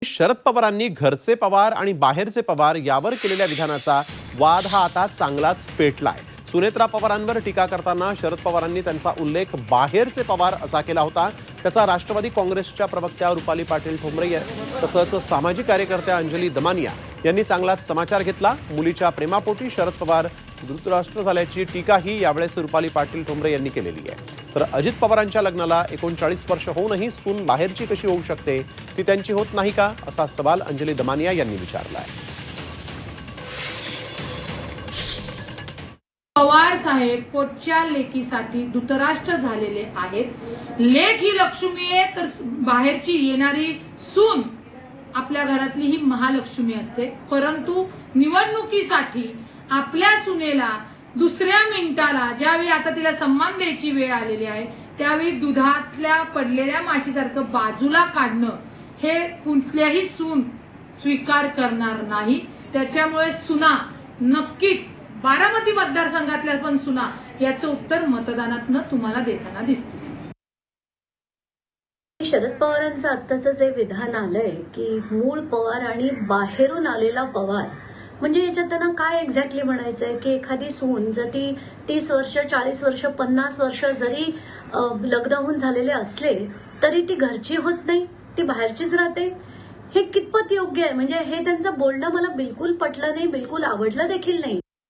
शरद पवारांनी घरचे पवार आणि बाहेरचे पवार यावर केलेल्या विधानाचा वाद हा आता चांगलाच पेटलाय। सुनेत्रा पवारांवर टीका करताना शरद पवारांनी त्यांचा उल्लेख बाहेरचे पवार असा केला होता। त्याचा राष्ट्रवादी काँग्रेसच्या प्रवक्त्या रुपाली पाटील ठोंबरे तसंच सामाजिक कार्यकर्त्या अंजली दमानिया यांनी चांगलाच समाचार घेतला। मुलीच्या प्रेमापोटी शरद पवार धृतराष्ट्र झाल्याची टीकाही यावेळेस रुपाली पाटील ठोंबरे यांनी केलेली आहे। तर अजित पवारांच्या लग्नाला 39 वर्ष होऊनही सून बाहेरची कशी होऊ शकते, ती त्यांची होत नाही का, असा सवाल अंजली दमानिया यांनी विचारला आहे। पवार साहेब पोटच्या लेकीसाठी धृतराष्ट्र झालेले आहेत। लेक ही लक्ष्मी आहे, तर बाहेरची येणारी सून आपल्या घरातली ही महालक्ष्मी असते। परंतु निवडणुकीसाठी आपल्या सुनेला दुसऱ्या मिनिटाला ज्यावेळी आता तिला सन्मान द्यायची वेळ आलेली आहे, त्यावेळी दुधातल्या पडलेल्या माशीसारखं बाजूला काढणं हे कुठल्याही सून स्वीकार करणार नाही। त्याच्यामुळे सुना नक्कीच बारामती मतदारसंघातल्या पण सुना याचं उत्तर मतदानातनं तुम्हाला देताना दिसतील। शरद पवारांचं आत्ताचं जे विधान आलंय की मूळ पवार आणि बाहेरून आलेला पवार, म्हणजे याच्यात त्यांना काय एक्झॅक्टली म्हणायचंय की एखादी सून जर ती 30 वर्ष 40 वर्ष 50 वर्ष जरी लग्न होऊन झालेले असले तरी ती घरची होत नाही, ती बाहेरचीच राहते। हे कितपत योग्य आहे? म्हणजे हे त्यांचं बोलणं मला बिलकुल पटलं नाही, बिलकुल आवडलं देखील नाही।